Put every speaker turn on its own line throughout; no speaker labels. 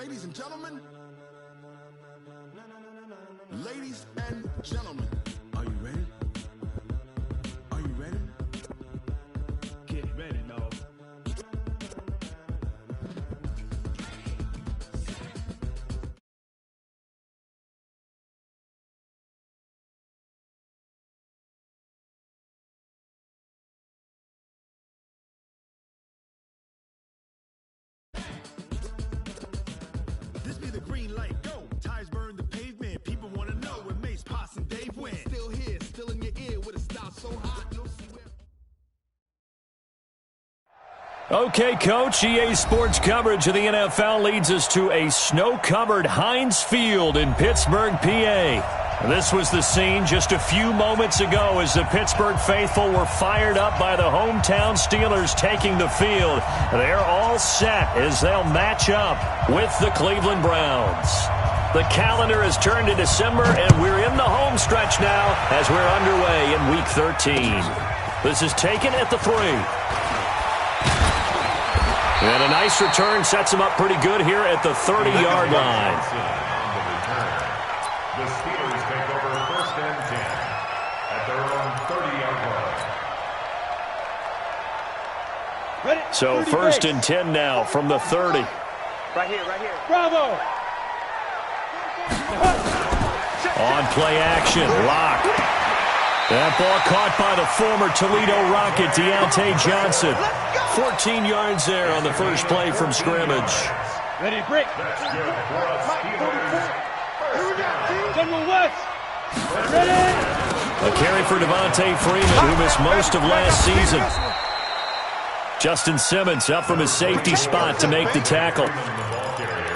ladies and gentlemen. Ladies and gentlemen. Are you ready? Are you ready? Get ready, dog. This be the green light, go. Tires burn the pavement. People want to know where Mace, Potts, and Dave went. Still here, still in your ear with a style so hot, you'll see where.
Okay, Coach, EA Sports coverage of the NFL leads us to a snow-covered Heinz Field in Pittsburgh, PA. This was the scene just a few moments ago as the Pittsburgh faithful were fired up by the hometown Steelers taking the field. They're all set as they'll match up with the Cleveland Browns. The calendar has turned to December, and we're in the home stretch now as we're underway in Week 13. This is taken at the 3. And a nice return sets him up pretty good here at the 30-yard line.
The Steelers take over 1st and 10 at their own 30-yard line.
So 1st and 10 now from the 30.
Right here.
Bravo!
On play action, Locke. That ball caught by the former Toledo Rocket, Deontay Johnson. 14 yards there on the first play from scrimmage.
Ready, break.
That's good for a Steelers.
General West. Ready.
A carry for Devontae Freeman, who missed most of last season. Justin Simmons up from his safety spot to make the tackle.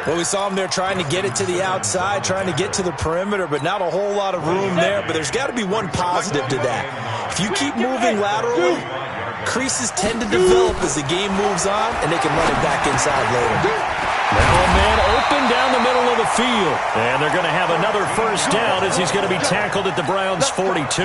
Well, we saw him there trying to get it to the outside, trying to get to the perimeter, but not a whole lot of room there. But there's got to be one positive to that. If you keep moving laterally, creases tend to develop as the game moves on, and they can run it back inside later.
Now a man open down the middle of the field. And they're going to have another first down as he's going to be tackled at the Browns' 42.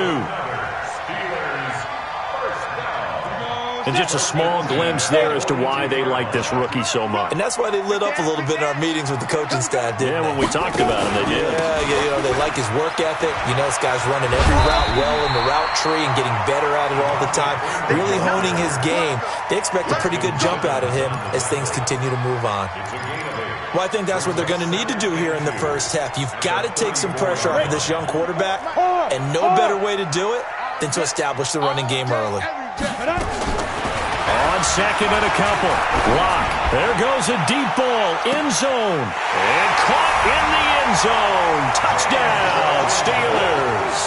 And just a small glimpse there as to why they like this rookie so much.
And that's why they lit up a little bit in our meetings with the coaching staff, didn't
when we talked about him, they did.
Yeah, they like his work ethic. You know, this guy's running every route well in the route tree and getting better at it all the time, really honing his game. They expect a pretty good jump out of him as things continue to move on. Well, I think that's what they're going to need to do here in the first half. You've got to take some pressure off of this young quarterback, and no better way to do it than to establish the running game early.
On second and a couple. Locke. There goes a deep ball. End zone. And caught in the end zone. Touchdown, Steelers.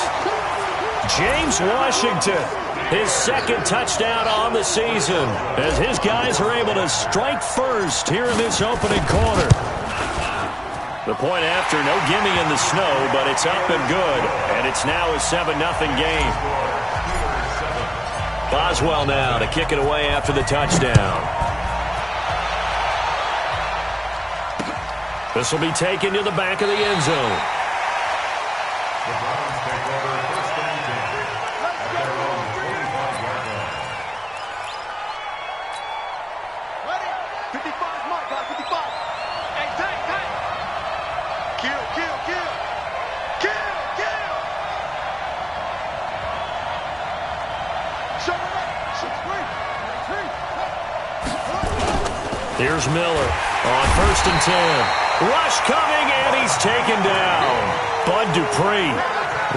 James Washington, his second touchdown on the season, as his guys are able to strike first here in this opening quarter. The point after, no gimme in the snow, but it's up and good, and it's now a 7-0 game. Boswell now to kick it away after the touchdown. This will be taken to the back of the end zone.
The Browns take over 1st and 10 at their own 45-yard line.
Ready? 55, Mike, got 55. Hey, Tank. Kill.
Here's Miller on 1st and 10. Rush coming, and he's taken down. Bud Dupree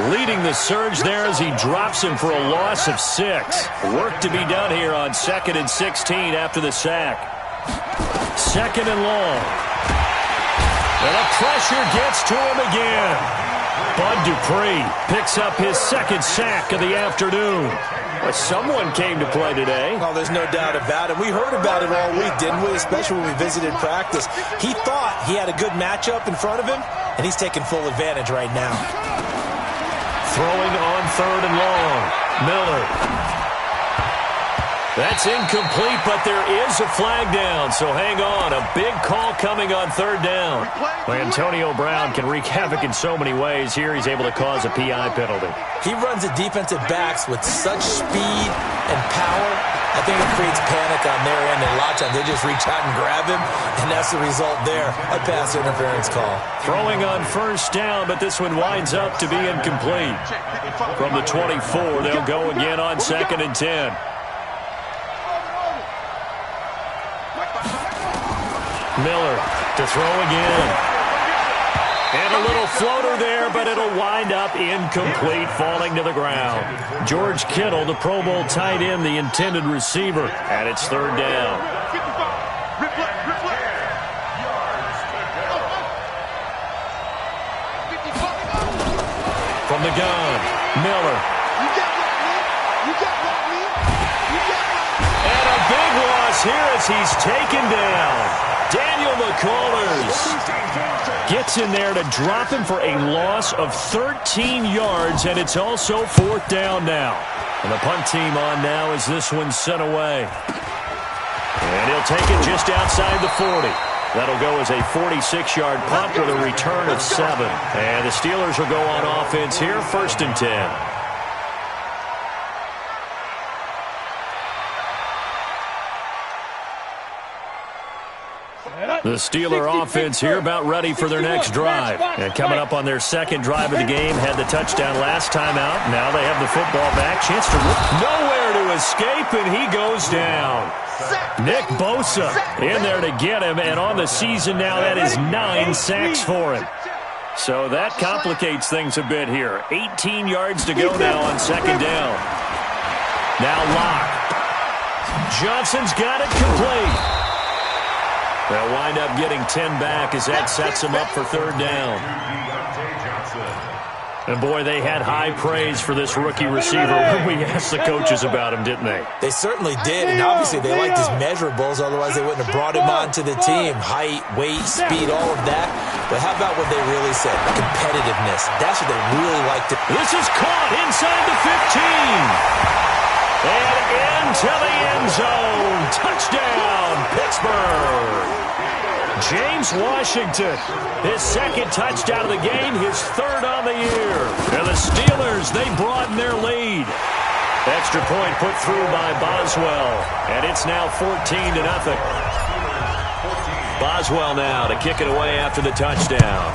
leading the surge there as he drops him for a loss of 6. Work to be done here on 2nd and 16 after the sack. 2nd and long. And the pressure gets to him again. Bud Dupree picks up his 2nd sack of the afternoon. Well, someone came to play today.
Oh, there's no doubt about it. We heard about it all week, didn't we? Especially when we visited practice. He thought he had a good matchup in front of him, and he's taking full advantage right now.
Throwing on 3rd and long. Miller. That's incomplete, but there is a flag down, so hang on. A big call coming on third down. Well, Antonio Brown can wreak havoc in so many ways. Here he's able to cause a PI penalty.
He runs at defensive backs with such speed and power. I think it creates panic on their end, and a lot of times they just reach out and grab him, and that's the result there, a pass interference call.
Throwing on first down, but this one winds up to be incomplete. From the 24, they'll go again on 2nd and 10. Miller to throw again. And a little floater there, but it'll wind up incomplete, falling to the ground. George Kittle, the Pro Bowl tight end, the intended receiver, and it's third down. From the gun, Miller. And a big loss here as he's taken down. Daniel McCullers gets in there to drop him for a loss of 13 yards, and it's also 4th down now. And the punt team on now as this one's sent away. And he'll take it just outside the 40. That'll go as a 46-yard punt with a return of 7. And the Steelers will go on offense here, 1st and 10. The Steeler offense here about ready for their next drive. And coming up on their second drive of the game, had the touchdown last time out. Now they have the football back. Chance to nowhere to escape, and he goes down. Nick Bosa in there to get him, and on the season now, that is 9 sacks for him. So that complicates things a bit here. 18 yards to go now on 2nd down. Now Locke. Johnson's got it complete. They'll wind up getting 10 back as that sets them up for 3rd down. And, boy, they had high praise for this rookie receiver when we asked the coaches about him, didn't they?
They certainly did, and obviously they liked his measurables. Otherwise, they wouldn't have brought him onto the team. Height, weight, speed, all of that. But how about what they really said? Competitiveness. That's what they really liked.
This is caught inside the 15. And into the end zone. Touchdown, Pittsburgh. James Washington, his 2nd touchdown of the game, his 3rd on the year. And the Steelers, they broaden their lead. Extra point put through by Boswell. And it's now 14-0. Boswell now to kick it away after the touchdown.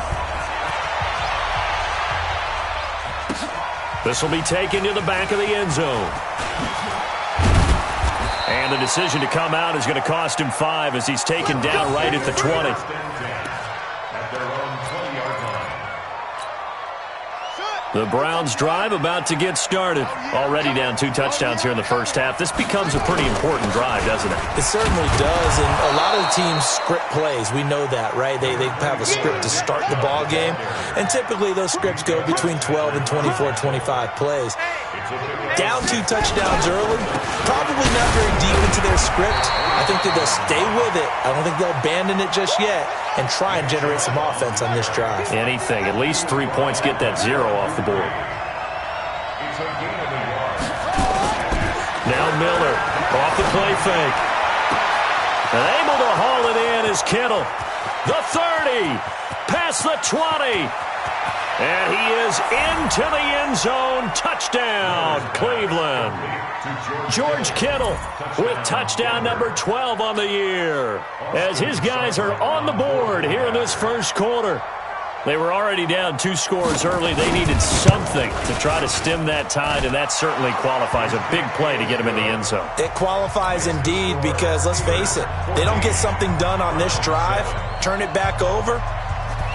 This will be taken to the back of the end zone. And the decision to come out is going to cost him 5 as he's taken down right at the 20. The Browns drive about to get started. Already down 2 touchdowns here in the first half. This becomes a pretty important drive, doesn't it? It
certainly does, and a lot of the teams script plays. We know that, right? They have a script to start the ball game, and typically those scripts go between 12 and 24, 25 plays. Down 2 touchdowns early, probably not very deep into their script. I think that they'll stay with it. I don't think they'll abandon it just yet and try and generate some offense on this drive.
Anything. At least 3 points, get that 0 off the board. Now Miller off the play fake. And able to haul it in is Kittle. The 30, past the 20. And he is into the end zone. Touchdown, Cleveland. George Kittle with touchdown number 12 on the year. As his guys are on the board here in this first quarter. They were already down 2 scores early. They needed something to try to stem that tide, and that certainly qualifies. A big play to get him in the end zone.
It qualifies indeed because, let's face it, they don't get something done on this drive, turn it back over,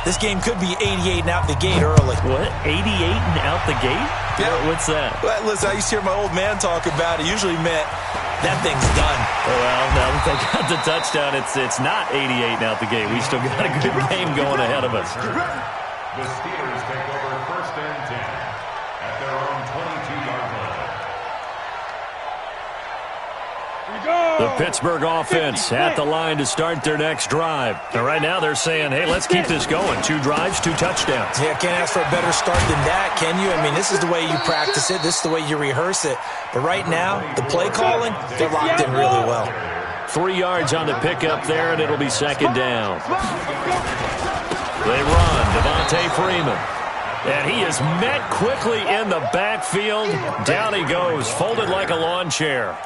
this game could be 88 and out the gate early.
What? 88 and out the gate?
Yeah.
What's that?
Well, listen, I used to hear my old man talk about it. Usually meant that thing's done.
Well, now that they got the touchdown, it's not 88 and out the gate. We still got a good game going ahead of us.
The Steelers take over 1st and 10 at their own 22-yard line.
The The Pittsburgh offense at the line to start their next drive. And right now they're saying, hey, let's keep this going. 2 drives, 2 touchdowns.
Yeah, can't ask for a better start than that, can you? I mean, this is the way you practice it. This is the way you rehearse it. But right now, the play calling, they're locked in really well.
3 yards on the pickup there, and it'll be second down. They run. Devontae Freeman. And he is met quickly in the backfield. Down he goes, folded like a lawn chair.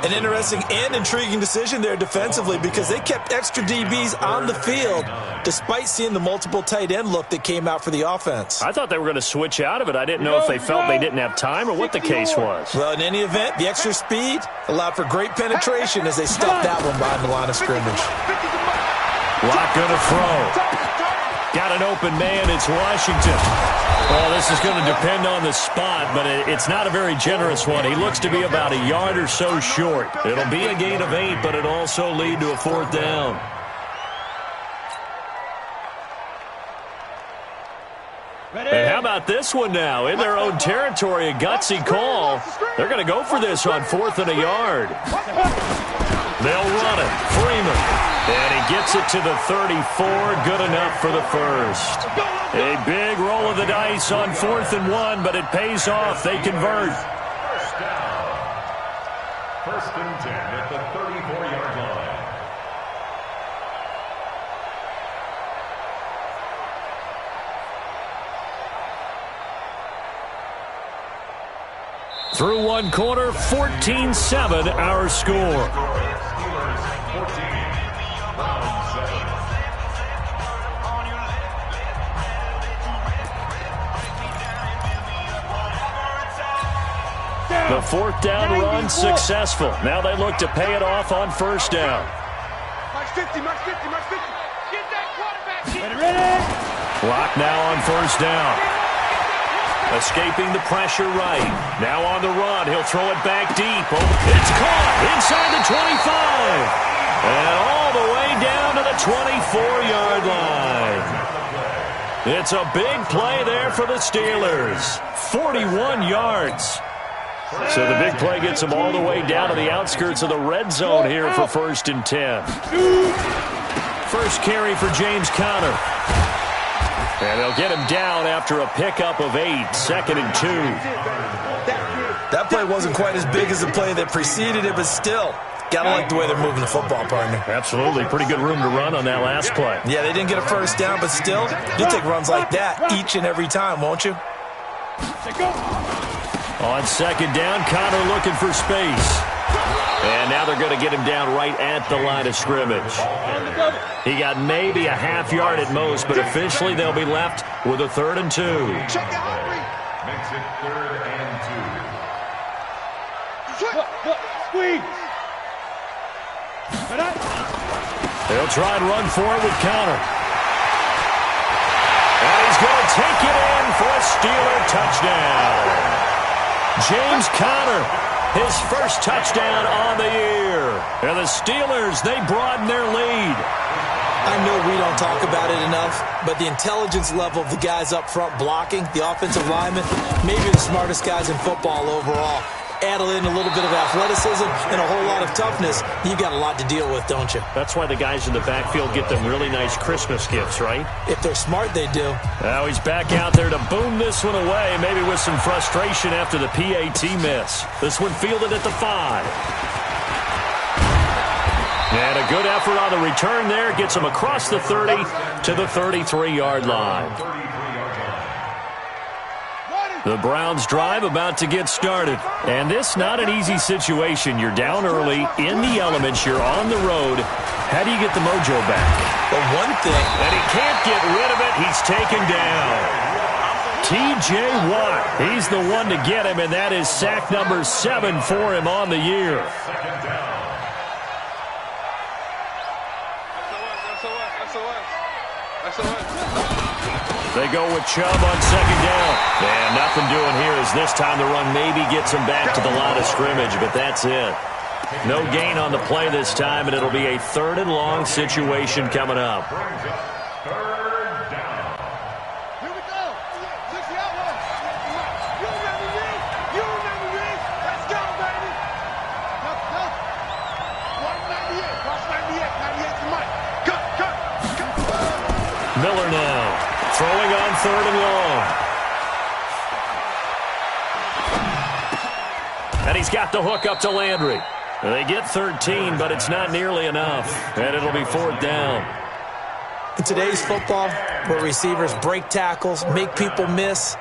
An interesting and intriguing decision there defensively because they kept extra DBs on the field despite seeing the multiple tight end look that came out for the offense.
I thought they were going to switch out of it. I didn't know if they felt they didn't have time or what the case was.
Well, in any event, the extra speed allowed for great penetration as they stuffed that one behind the line of scrimmage.
Watt going to throw. Got an open man. It's Washington. Well, this is going to depend on the spot, but it's not a very generous one. He looks to be about a yard or so short. It'll be a gain of 8, but it'll also lead to a 4th down. And how about this one now? In their own territory, a gutsy call. They're going to go for this on 4th and a yard. They'll run it. Freeman. And he gets it to the 34. Good enough for the first. A big roll of the dice on 4th and 1, but it pays off. They convert.
First down. 1st and 10 at the 34-yard line.
Through 1 quarter, 14-7 our score. The 4th down run successful. Now they look to pay it off on 1st down.
March 50, March 50, March 50. Get that quarterback.
Ready?
Clock now on 1st down. Escaping the pressure right. Now on the run. He'll throw it back deep. Oh, it's caught inside the 25. And all the way down to the 24-yard line. It's a big play there for the Steelers. 41 yards. So the big play gets them all the way down to the outskirts of the red zone here for 1st and 10. First carry for James Conner. And they'll get him down after a pickup of 8, 2nd and 2.
That play wasn't quite as big as the play that preceded it, but still, gotta like the way they're moving the football, partner.
Absolutely. Pretty good room to run on that last play.
Yeah, they didn't get a 1st down, but still, you'll take runs like that each and every time, won't you?
On 2nd down, Conner looking for space. And now they're going to get him down right at the line of scrimmage. He got maybe a half yard at most, but officially they'll be left with a 3rd and 2.
Makes it 3rd and 2.
Squeeze.
They'll try and run for it with Conner. And he's going to take it in for a Steeler touchdown. James Conner, his first touchdown on the year. And the Steelers, they broaden their lead.
I know we don't talk about it enough, but the intelligence level of the guys up front blocking, the offensive linemen, maybe the smartest guys in football overall. Add in a little bit of athleticism and a whole lot of toughness, you got a lot to deal with, don't you?
That's why the guys in the backfield get them really nice Christmas gifts, right?
If they're smart, they do.
Now he's back out there to boom this one away, maybe with some frustration after the PAT miss. This one fielded at the 5. And a good effort on the return there. Gets him across the 30 to the 33-yard line. The Browns drive about to get started. And this not an easy situation. You're down early, in the elements, you're on the road. How do you get the mojo back?
Well, one thing.
And he can't get rid of it. He's taken down. T.J. Watt, he's the one to get him, and that is sack number 7 for him on the year. They go with Chubb on 2nd down. And nothing doing here as this time the run maybe gets him back to the line of scrimmage, but that's it. No gain on the play this time, and it'll be a 3rd and long situation coming up. third and long. And he's got the hook up to Landry. They get 13, but it's not nearly enough. And it'll be fourth down.
In today's football, where receivers break tackles, make people miss,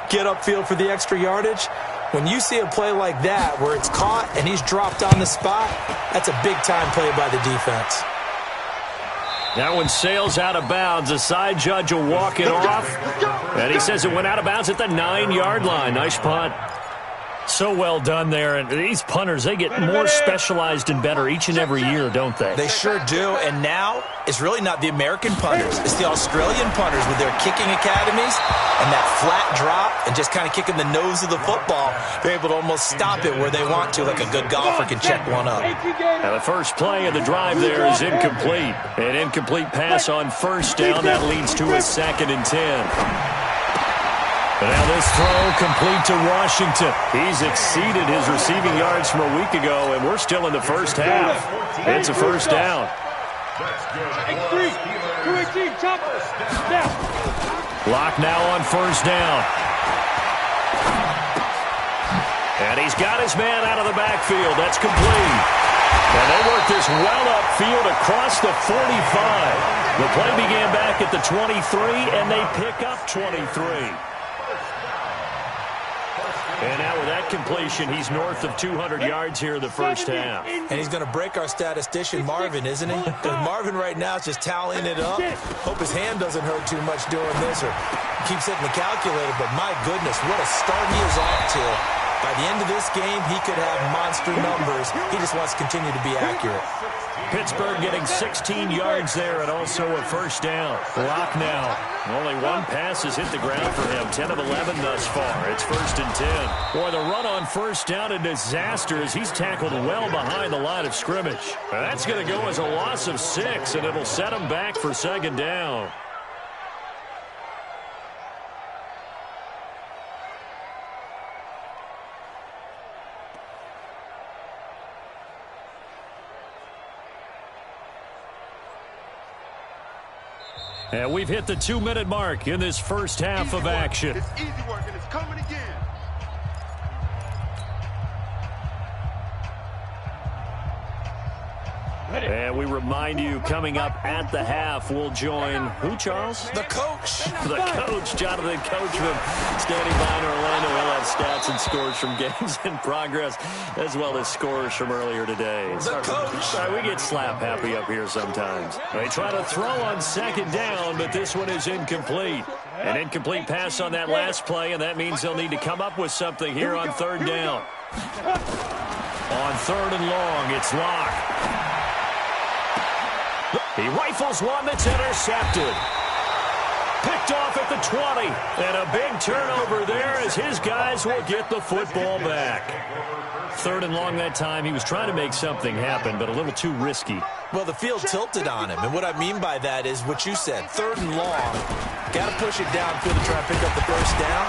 get upfield for the extra yardage, when you see a play like that where it's caught and he's dropped on the spot, that's a big-time play by the defense.
That one sails out of bounds. The side judge will walk it off. And he says it went out of bounds at the 9-yard line. Nice punt. So well done there. And these punters, they get more specialized and better each and every year, don't they?
They sure do. And now it's really not the American punters. It's the Australian punters with their kicking academies and that flat drop and just kind of kicking the nose of the football. They're able to almost stop it where they want to, like a good golfer can check one up.
Now the first play of the drive there is incomplete. An incomplete pass on first down. That leads to a 2nd and 10. Now this throw complete to Washington. He's exceeded his receiving yards from a week ago, and we're still in the first half. It's a first down.
X3, 218, chop. Down.
Lock now on first down. And he's got his man out of the backfield. That's complete. And they work this well upfield across the 45. The play began back at the 23, and they pick up 23. And now with that completion, he's north of 200 yards here in the first half.
And he's going to break our statistician, Marvin, isn't he? Because Marvin right now is just tallying it up. Hope his hand doesn't hurt too much doing this or keeps hitting the calculator. But my goodness, what a start he is off to. By the end of this game, he could have monster numbers. He just wants to continue to be accurate.
Pittsburgh getting 16 yards there and also a first down. Lock now. Only one pass has hit the ground for him. 10 of 11 thus far. It's 1st and 10. Boy, the run on first down, a disaster as he's tackled well behind the line of scrimmage. That's going to go as a loss of 6, and it'll set him back for 2nd down. And we've hit the 2-minute mark in this first half of action.
It's easy work, and it's coming again.
And we remind you, coming up at the half, we'll join who, Charles?
The coach.
The coach, Jonathan Coachman, standing by in Orlando. He'll have stats and scores from games in progress, as well as scores from earlier today.
The coach.
We get slap happy up here sometimes. They try to throw on 2nd down, but this one is incomplete. An incomplete pass on that last play, and that means they'll need to come up with something here on 3rd down. On 3rd and long, it's Locke. He rifles one that's intercepted. Picked off at the 20. And a big turnover there as his guys will get the football back. 3rd and long that time. He was trying to make something happen, but a little too risky.
Well, the field tilted on him, and what I mean by that is what you said. 3rd and long, got to push it downfield to try and pick up the first down.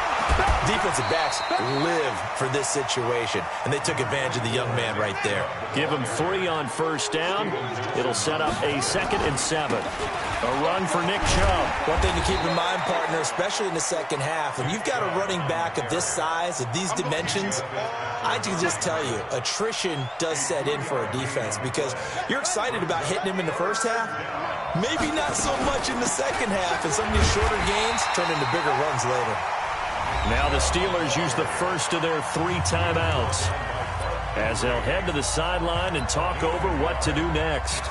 Defensive backs live for this situation, and they took advantage of the young man right there.
Give him 3 on first down. It'll set up a 2nd and 7. A run for Nick Chubb.
One thing to keep in mind, partner, especially in the second half, when you've got a running back of this size, of these dimensions, I can just tell you, attrition does set in for a defense because you're excited about hitting him in the first half. Maybe not so much in the second half, and some of these shorter gains turn into bigger runs later.
Now the Steelers use the first of their 3 timeouts as they'll head to the sideline and talk over what to do next.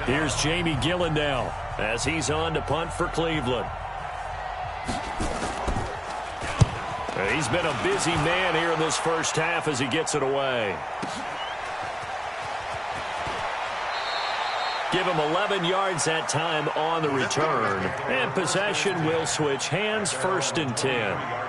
Here's Jamie Gillen now as he's on to punt for Cleveland. He's been a busy man here in this first half as he gets it away. Give him 11 yards that time on the return. And possession will switch hands, 1st and 10.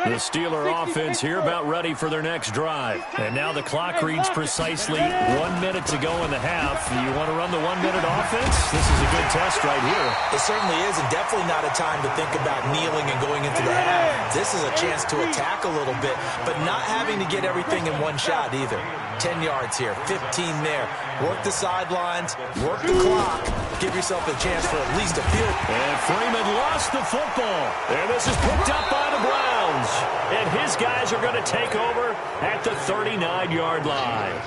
The Steeler offense here about ready for their next drive. And now the clock reads precisely 1 minute to go in the half. You want to run the 1 minute offense? This is a good test right here.
It certainly is, and definitely not a time to think about kneeling and going into the half. This is a chance to attack a little bit, but not having to get everything in one shot either. 10 yards here, 15 there. Work the sidelines, work the clock, give yourself a chance for at least a field.
And Freeman lost the football. And this is picked up by the Browns. And his guys are going to take over at the 39-yard line.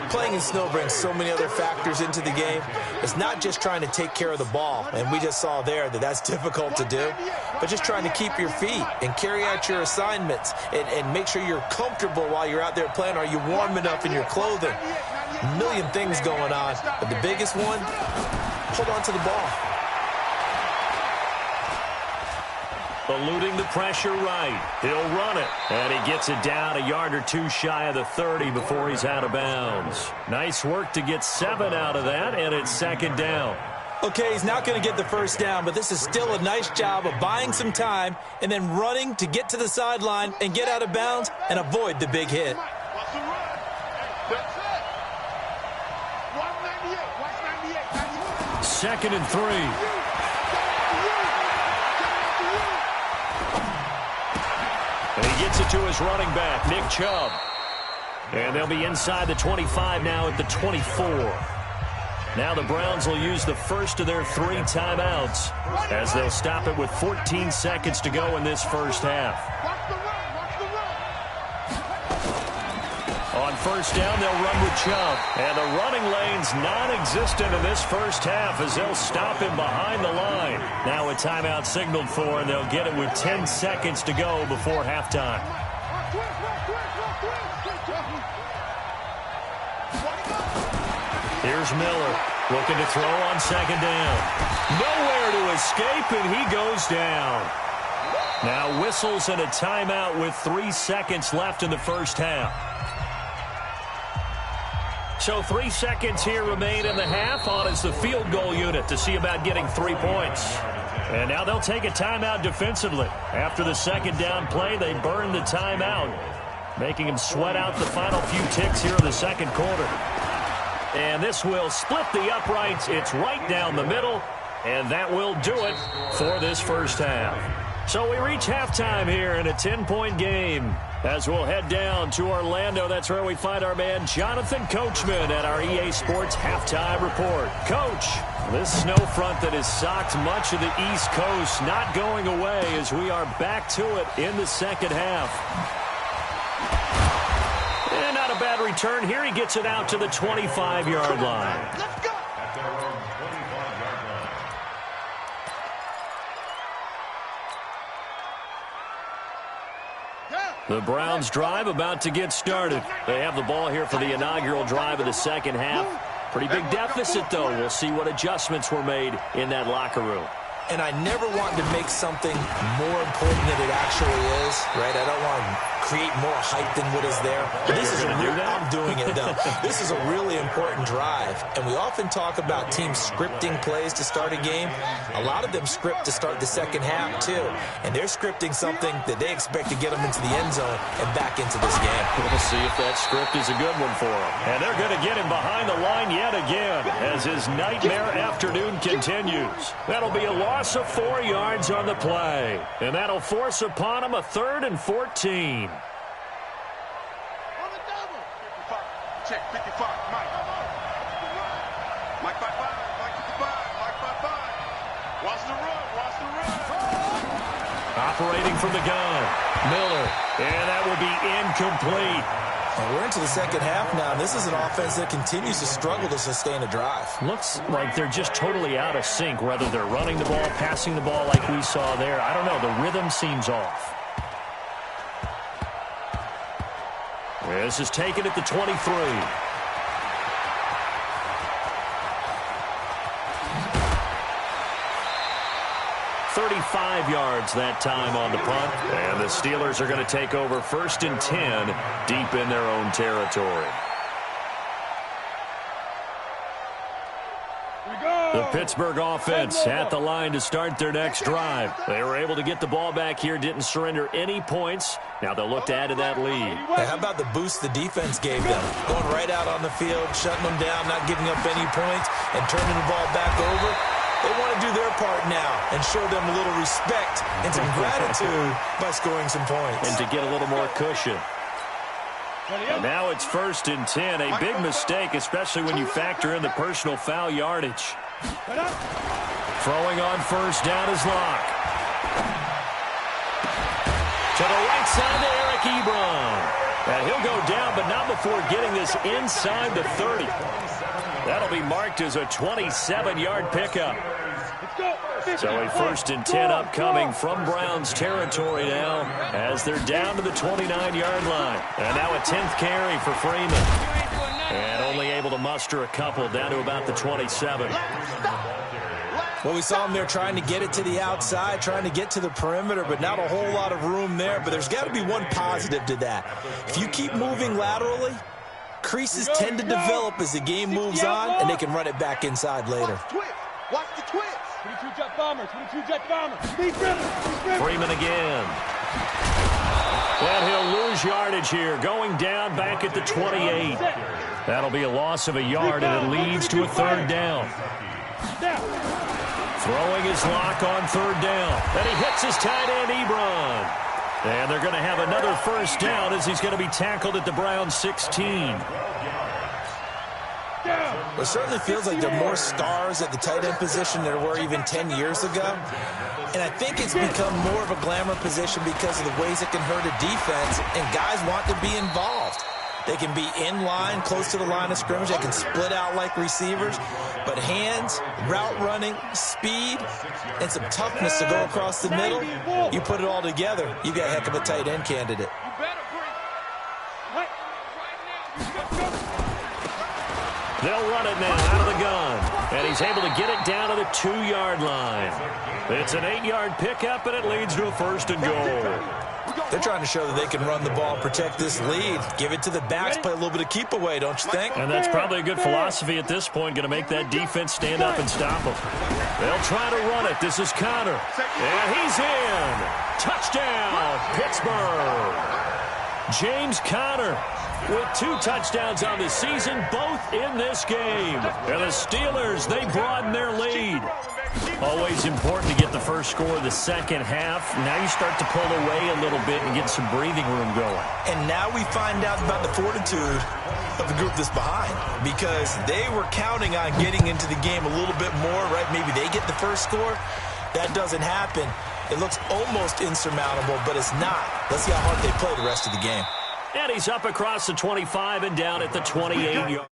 Playing in snow brings so many other factors into the game. It's not just trying to take care of the ball, and we just saw there that that's difficult to do, but just trying to keep your feet and carry out your assignments and make sure you're comfortable while you're out there playing. Are you warm enough in your clothing? A million things going on, but the biggest one, hold on to the ball.
Eluding the pressure right. He'll run it. And he gets it down a yard or two shy of the 30 before he's out of bounds. Nice work to get 7 out of that, and it's second down.
Okay, he's not going to get the first down, but this is still a nice job of buying some time and then running to get to the sideline and get out of bounds and avoid the big hit.
Second and 3. And he gets it to his running back, Nick Chubb. And they'll be inside the 25 now at the 24. Now the Browns will use the first of their 3 timeouts as they'll stop it with 14 seconds to go in this first half. On first down, they'll run with Chubb. And the running lane's non-existent in this first half as they'll stop him behind the line. Now a timeout signaled for, and they'll get it with 10 seconds to go before halftime. Here's Miller looking to throw on second down. Nowhere to escape, and he goes down. Now whistles and a timeout with 3 seconds left in the first half. So 3 seconds here remain in the half on as the field goal unit to see about getting 3 points. And now they'll take a timeout defensively. After the second down play, they burn the timeout, making them sweat out the final few ticks here in the second quarter. And this will split the uprights. It's right down the middle, and that will do it for this first half. So we reach halftime here in a 10-point game. As we'll head down to Orlando, that's where we find our man Jonathan Coachman at our EA Sports Halftime Report. Coach, this snow front that has socked much of the East Coast not going away as we are back to it in the second half. And not a bad return here. He gets it out to the 25-yard line.
Let's go. At their own 25-yard line.
The Browns drive about to get started. They have the ball here for the inaugural drive of the second half. Pretty big deficit, though. We'll see what adjustments were made in that locker room.
And I never want to make something more important than it actually is, right? I don't want to create more hype than what is there. This is I'm doing it, though. This is a really important drive. And we often talk about teams scripting plays to start a game. A lot of them script to start the second half, too. And they're scripting something that they expect to get them into the end zone and back into this game.
We'll see if that script is a good one for them. And they're going to get him behind the line yet again as his nightmare afternoon continues. That'll be a loss of 4 yards on the play. And that'll force upon him a 3rd and 14.
Check 55, Mike. Mike 55, Mike 55, Mike 55. Watch the run, watch the run.
Operating from the gun, Miller. And that will be incomplete.
And we're into the second half now, and this is an offense that continues to struggle to sustain a drive.
Looks like they're just totally out of sync, whether they're running the ball, passing the ball like we saw there. I don't know. The rhythm seems off. This is taken at the 23. 35 yards that time on the punt. And the Steelers are going to take over 1st and 10 deep in their own territory. The Pittsburgh offense at the line to start their next drive. They were able to get the ball back here, didn't surrender any points. Now they'll look to add to that lead.
Hey, how about the boost the defense gave them? Going right out on the field, shutting them down, not giving up any points, and turning the ball back over. They want to do their part now and show them a little respect and some gratitude by scoring some points.
And to get a little more cushion. And now it's 1st and 10. A big mistake, especially when you factor in the personal foul yardage. Throwing on first down is Locke. To the right side to Eric Ebron. And he'll go down, but not before getting this inside the 30. That'll be marked as a 27-yard pickup. So a 1st and 10 upcoming from Browns territory now as they're down to the 29-yard line. And now a 10th carry for Freeman. And only able to muster a couple down to about the 27.
Well, we saw him there trying to get it to the outside, trying to get to the perimeter, but not a whole lot of room there. But there's got to be one positive to that. If you keep moving laterally, creases tend to develop as the game moves on, and they can run it back inside later.
Watch the twist.
22 jet bomber. 22 jet bomber.
Freeman again. And he'll lose yardage here, going down back at the 28. That'll be a loss of a yard, and it leads to a 3rd down. Throwing his Locke on 3rd down. And he hits his tight end, Ebron. And they're going to have another 1st down as he's going to be tackled at the Browns 16.
It certainly feels like there are more stars at the tight end position than there were even 10 years ago. And I think it's become more of a glamour position because of the ways it can hurt a defense, and guys want to be involved. They can be in line, close to the line of scrimmage. They can split out like receivers. But hands, route running, speed, and some toughness to go across the middle, you put it all together, you got a heck of a tight end candidate.
They'll run it now out of the gun. And he's able to get it down to the 2-yard line. It's an 8-yard pickup, and it leads to a 1st and goal.
They're trying to show that they can run the ball, protect this lead, give it to the backs, play a little bit of keep away, don't you think?
And that's probably a good philosophy at this point, going to make that defense stand up and stop them. They'll try to run it. This is Connor. And he's in. Touchdown, Pittsburgh. James Conner with 2 touchdowns on the season, both in this game. And the Steelers, they broaden their lead. Always important to get the first score of the second half. Now you start to pull away a little bit and get some breathing room going.
And now we find out about the fortitude of the group that's behind, because they were counting on getting into the game a little bit more, right? Maybe they get the first score. That doesn't happen. It looks almost insurmountable, but it's not. Let's see how hard they play the rest of the game.
And he's up across the 25 and down at the 28-yard.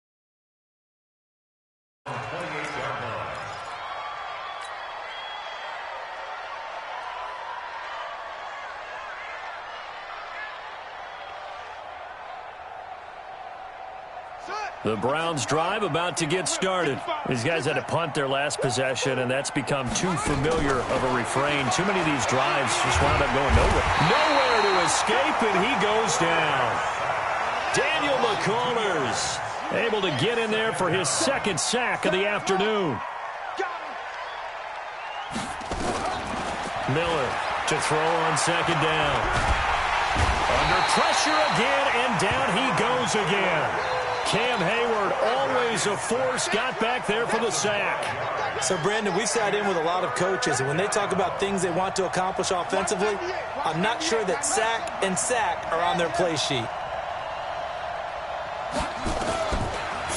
The Browns drive about to get started. These guys had to punt their last possession, and that's become too familiar of a refrain. Too many of these drives just wound up going nowhere. Nowhere to escape, and he goes down. Daniel McCullers able to get in there for his 2nd sack of the afternoon. Miller to throw on 2nd down. Under pressure again, and down he goes again. Cam Hayward, always a force, got back there for the sack.
So, Brandon, we've sat in with a lot of coaches, and when they talk about things they want to accomplish offensively, I'm not sure that sack and sack are on their play sheet.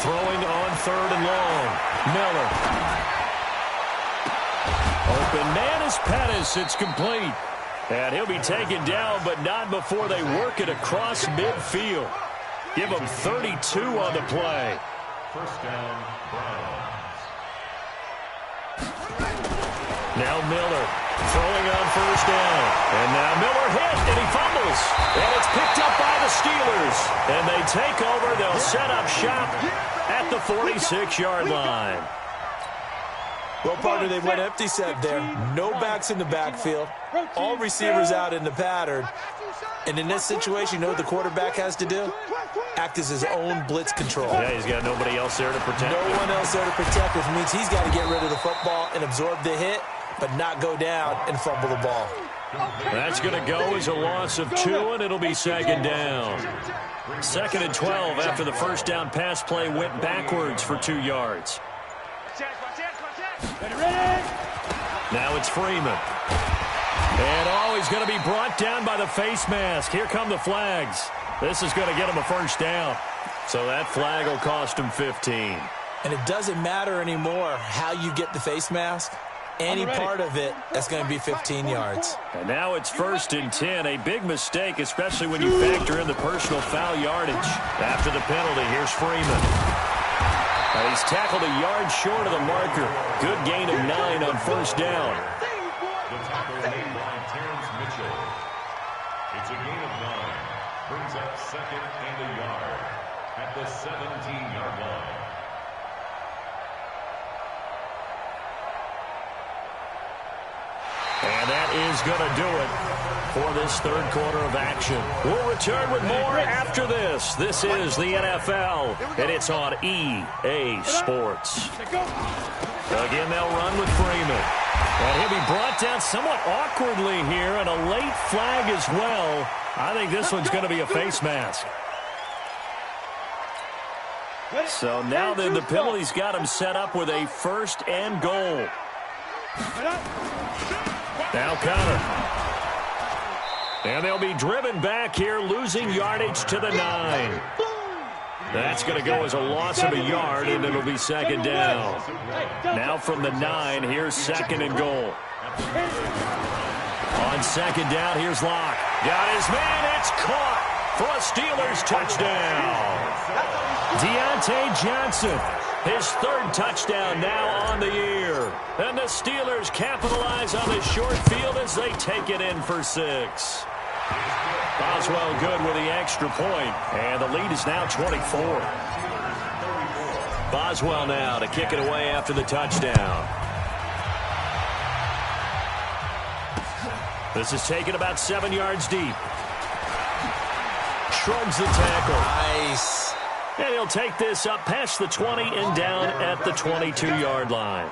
Throwing on 3rd and long. Miller. Open man is Pettis. It's complete. And he'll be taken down, but not before they work it across midfield. Give him 32 on the play.
1st down, Browns.
Now Miller throwing on 1st down. And now Miller hit, and he fumbles. And it's picked up by the Steelers. And they take over. They'll set up shop at the 46-yard line.
Well, partner, they went empty set there. No backs in the backfield. All receivers out in the pattern. And in this situation, you know what the quarterback has to do? Act as his own blitz control.
Yeah, he's got nobody else there to protect
him. No one else there to protect, which means he's got to get rid of the football and absorb the hit, but not go down and fumble the ball.
That's going to go as a loss of 2, and it'll be 2nd down. 2nd and 12 after the 1st down pass play went backwards for 2 yards. Now it's Freeman. And, he's going to be brought down by the face mask. Here come the flags. This is going to get him a 1st down. So that flag will cost him 15.
And it doesn't matter anymore how you get the face mask. Any part of it, that's going to be 15 yards.
And now it's 1st and 10. A big mistake, especially when you factor in the personal foul yardage. After the penalty, here's Freeman. He's tackled a yard short of the marker. Good gain of 9 on 1st down.
The tackle made by Terrence Mitchell. It's a gain of 9. Brings up 2nd and a yard at the 17-yard line.
And that is going to do it for this 3rd quarter of action. We'll return with more after this. This is the NFL, and it's on EA Sports. Again, they'll run with Freeman. And he'll be brought down somewhat awkwardly here, and a late flag as well. I think this one's going to be a face mask. So now then the penalty's got him set up with a 1st and goal. Now Connor. And they'll be driven back here, losing yardage to the 9. That's going to go as a loss of a yard, and it'll be 2nd down. Now from the 9, here's 2nd and goal. On 2nd down, here's Locke. Got his man, it's caught for a Steelers touchdown. Deontay Johnson, his 3rd touchdown now on the year. And the Steelers capitalize on the short field as they take it in for 6. Boswell good with the extra point, and the lead is now 24. Boswell now to kick it away after the touchdown. This is taken about 7 yards deep. Shrugs the tackle.
Nice.
And he'll take this up past the 20 and down at the 22-yard line.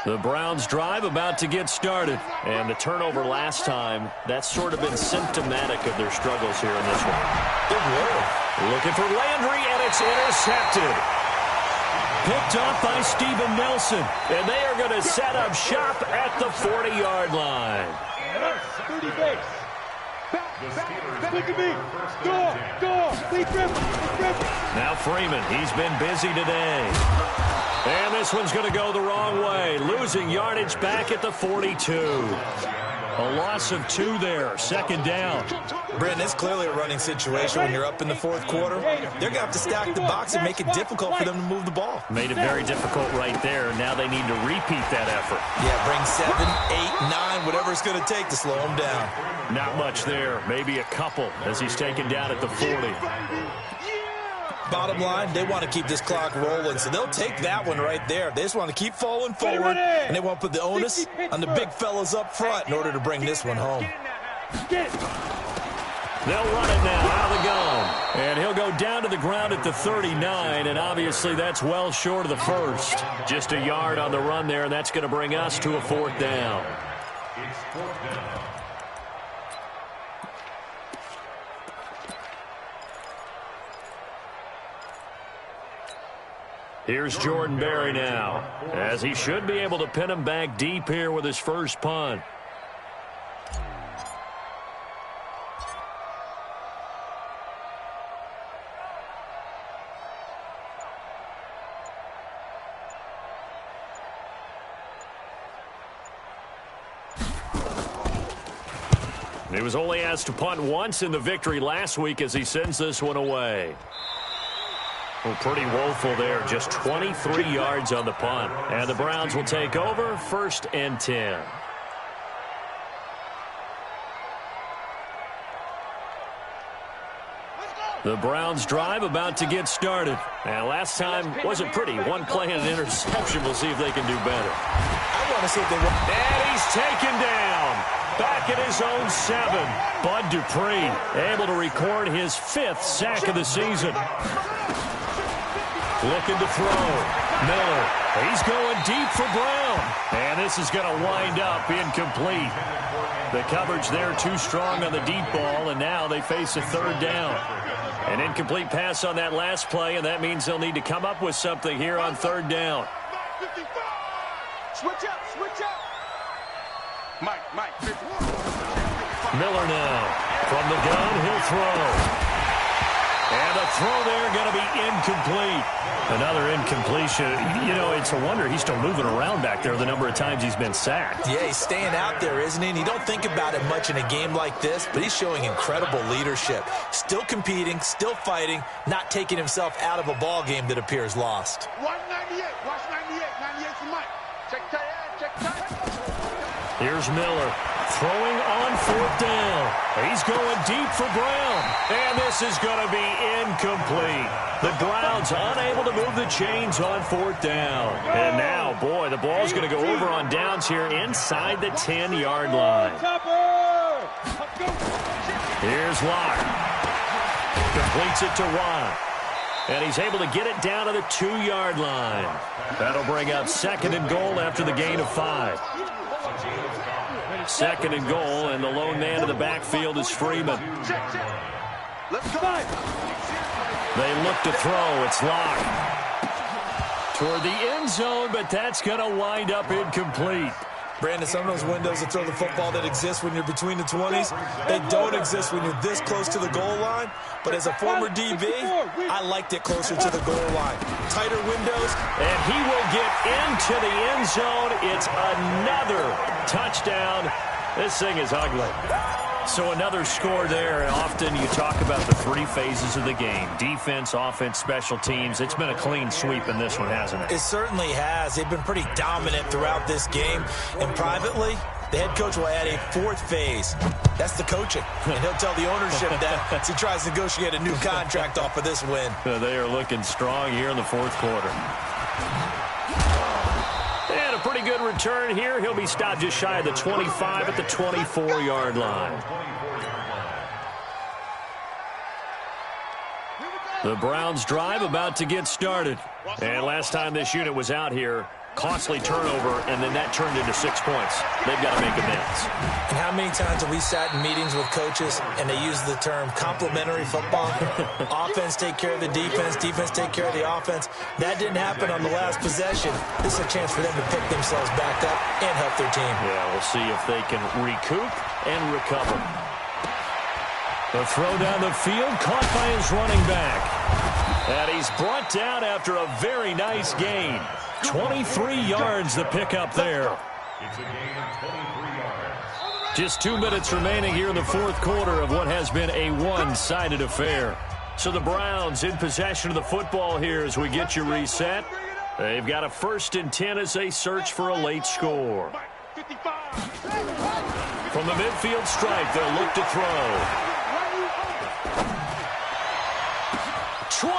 The Browns drive about to get started. And the turnover last time, that's sort of been symptomatic of their struggles here in this one.
Good work.
Looking for Landry, and it's intercepted. Picked off by Steven Nelson. And they are going to set up shop at the 40-yard line.
30 base. Look at me. Go.
Now Freeman, he's been busy today. And this one's going to go the wrong way. Losing yardage back at the 42. A loss of 2 there. 2nd down.
Brenton, it's clearly a running situation when you're up in the 4th quarter. They're going to have to stack the box and make it difficult for them to move the ball.
Made it very difficult right there. Now they need to repeat that effort.
Yeah, bring 7, 8, 9, whatever it's going to take to slow them down.
Not much there. Maybe a couple as he's taken down at the 40.
Bottom line, they want to keep this clock rolling, so they'll take that one right there. They just want to keep falling forward, and they want to put the onus on the big fellas up front in order to bring this one home.
They'll run it now out of the gun. And he'll go down to the ground at the 39, and obviously that's well short of the 1st. Just a yard on the run there, and that's going to bring us to a 4th down.
It's 4th down.
Here's Jordan Berry now, as he should be able to pin him back deep here with his first punt. He was only asked to punt once in the victory last week as he sends this one away. Well, pretty woeful there. Just 23 yards on the punt. And the Browns will take over 1st and 10. The Browns drive about to get started. And last time wasn't pretty. One play and an interception. We'll see if they can do better.
I want to see if they want.
And he's taken down. Back at his own 7. Bud Dupree able to record his 5th sack of the season. Looking to throw. Miller. He's going deep for Brown. And this is going to wind up incomplete. The coverage there too strong on the deep ball, and now they face a 3rd down. An incomplete pass on that last play, and that means they'll need to come up with something here on 3rd down.
Switch up.
Mike.
Miller now. From the gun, he'll throw. And the throw there going to be incomplete. Another incompletion. You know, it's a wonder he's still moving around back there the number of times he's been sacked.
Yeah, he's staying out there, isn't he? And you don't think about it much in a game like this, but he's showing incredible leadership. Still competing, still fighting, not taking himself out of a ball game that appears lost.
Watch 98. Watch 98. 98 for Mike. Check tight.
Here's Miller throwing on 4th down. He's going deep for Brown. And this is going to be incomplete. The Browns unable to move the chains on 4th down. And now, boy, the ball's going to go over on downs here inside the 10-yard line. Here's Locke. Completes it to Watt. And he's able to get it down to the 2-yard line. That'll bring up 2nd and goal after the gain of 5. 2nd and goal, and the lone man in the backfield is Freeman.
Let's go.
They look to throw. It's Locke. Toward the end zone, but that's going to wind up incomplete.
Brandon, some of those windows to throw the football that exist when you're between the 20s, they don't exist when you're this close to the goal line. But as a former DB, I liked it closer to the goal line. Tighter windows.
And he will get into the end zone. It's another touchdown. This thing is ugly. So another score there, and often you talk about the 3 phases of the game. Defense, offense, special teams. It's been a clean sweep in this one, hasn't it?
It certainly has. They've been pretty dominant throughout this game. And privately, the head coach will add a 4th phase. That's the coaching. And he'll tell the ownership that as he tries to negotiate a new contract off of this win.
They are looking strong here in the 4th quarter. And a pretty good return here. He'll be stopped just shy of the 25 at the 24-yard line. The Browns drive about to get started. And last time this unit was out here, costly turnover, and then that turned into 6 points. They've got to make amends.
And how many times have we sat in meetings with coaches and they use the term complementary football? Offense take care of the defense, defense take care of the offense. That didn't happen on the last possession. This is a chance for them to pick themselves back up and help their team.
Yeah, we'll see if they can recoup and recover. The throw down the field, caught by his running back. And he's brought down after a very nice gain. 23 yards the pickup there.
It's a gain of 23 yards.
Just 2 minutes remaining here in the 4th quarter of what has been a one-sided affair. So the Browns in possession of the football here as we get you reset. They've got a 1st and 10 as they search for a late score. From the midfield stripe, they'll look to throw. 20.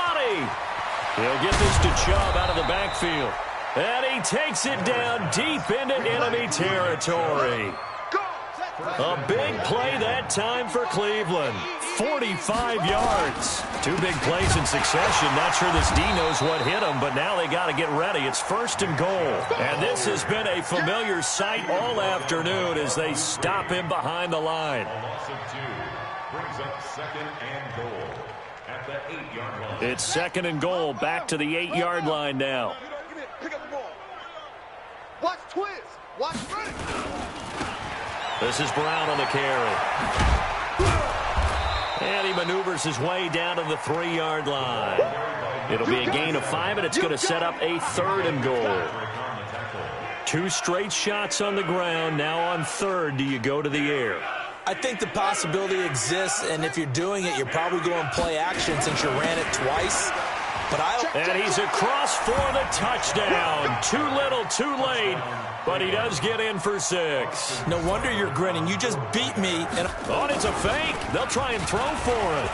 He'll get this to Chubb out of the backfield. And he takes it down deep into enemy territory. A big play that time for Cleveland. 45 yards. 2 big plays in succession. Not sure this D knows what hit him, but now they got to get ready. It's 1st and goal. And this has been a familiar sight all afternoon as they stop him behind the line.
A loss of 2 brings up 2nd and goal at the 8-yard line.
It's 2nd and goal, back to the 8-yard line now.
Pick up the ball. Watch twist. Watch running.
This is Brown on the carry. And he maneuvers his way down to the 3-yard line. It'll be a gain of 5, and it's going to set up a 3rd and goal. 2 straight shots on the ground. Now on 3rd, do you go to the air?
I think the possibility exists, and if you're doing it, you're probably going play action since you ran it twice.
And he's across for the touchdown. Too little, too late, but he does get in for 6.
No wonder you're grinning. You just beat me.
Oh, it's a fake. They'll try and throw for it.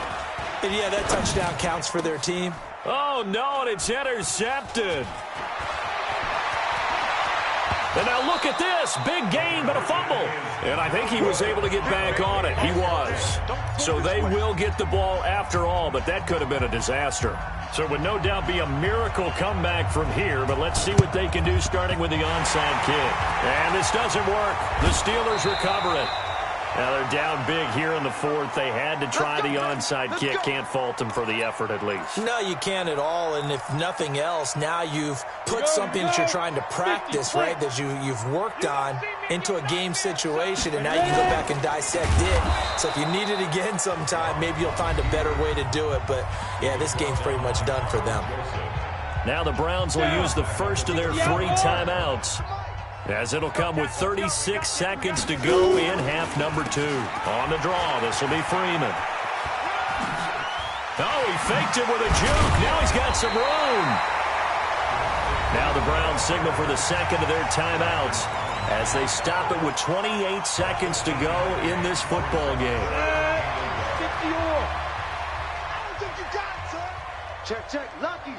And yeah, that touchdown counts for their team.
Oh, no, and it's intercepted. And now look at this. Big gain, but a fumble. And I think he was able to get back on it. He was. So they will get the ball after all, but that could have been a disaster. So it would no doubt be a miracle comeback from here, but let's see what they can do starting with the onside kick. And this doesn't work. The Steelers recover it. Now they're down big here in the fourth. They had to try the onside kick. Can't fault them for the effort at least.
No, you can't at all. And if nothing else, now you've put something that you're trying to practice, right, that you've worked on into a game situation, and now you can go back and dissect it. So if you need it again sometime, maybe you'll find a better way to do it. But, yeah, this game's pretty much done for them.
Now the Browns will use the first of their 3 timeouts, as it'll come with 36 seconds to go in half number 2. On the draw, this will be Freeman. Oh, he faked it with a juke. Now he's got some room. Now the Browns signal for the second of their timeouts as they stop it with 28 seconds to go in this football game.
Check. Lucky.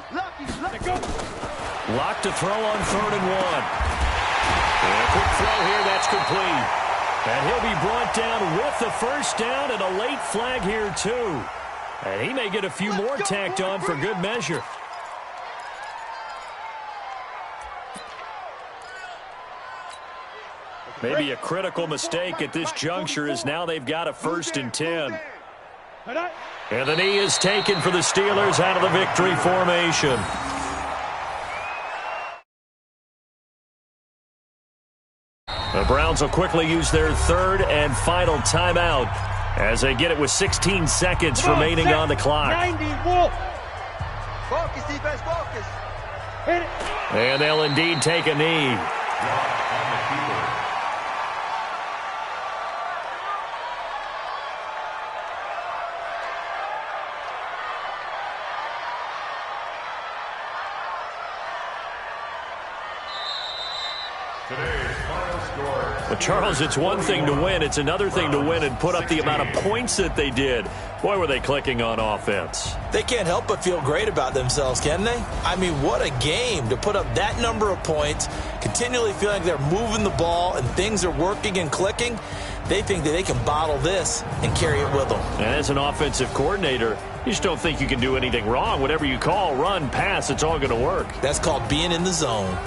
Go.
Lock to throw on 3rd and 1. And a quick throw here, that's complete. And he'll be brought down with the first down and a late flag here, too. And he may get a few more tacked on for good measure. Maybe a critical mistake at this juncture is now they've got a 1st and 10. And the knee is taken for the Steelers out of the victory formation. The Browns will quickly use their 3rd and final timeout as they get it with 16 seconds remaining on the clock.
90, Wolf. Focus, defense, focus. Hit it.
And they'll indeed take a knee. Well, Charles, it's one thing to win. It's another thing to win and put up the amount of points that they did. Boy, were they clicking on offense.
They can't help but feel great about themselves, can they? I mean, what a game to put up that number of points, continually feeling like they're moving the ball and things are working and clicking. They think that they can bottle this and carry it with them.
And as an offensive coordinator, you just don't think you can do anything wrong. Whatever you call, run, pass, it's all going to work.
That's called being in the zone.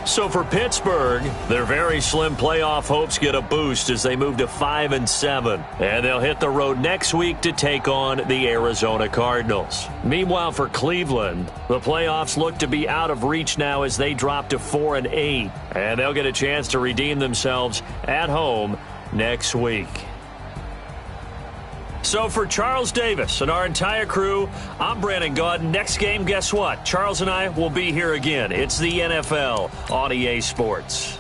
So for Pittsburgh, their very slim playoff hopes get a boost as they move to 5-7. And they'll hit the road next week to take on the Arizona Cardinals. Meanwhile, for Cleveland, the playoffs look to be out of reach now as they drop to 4-8. And they'll get a chance to redeem themselves at home next week. So for Charles Davis and our entire crew, I'm Brandon Gaudin. Next game, guess what? Charles and I will be here again. It's the NFL on EA Sports.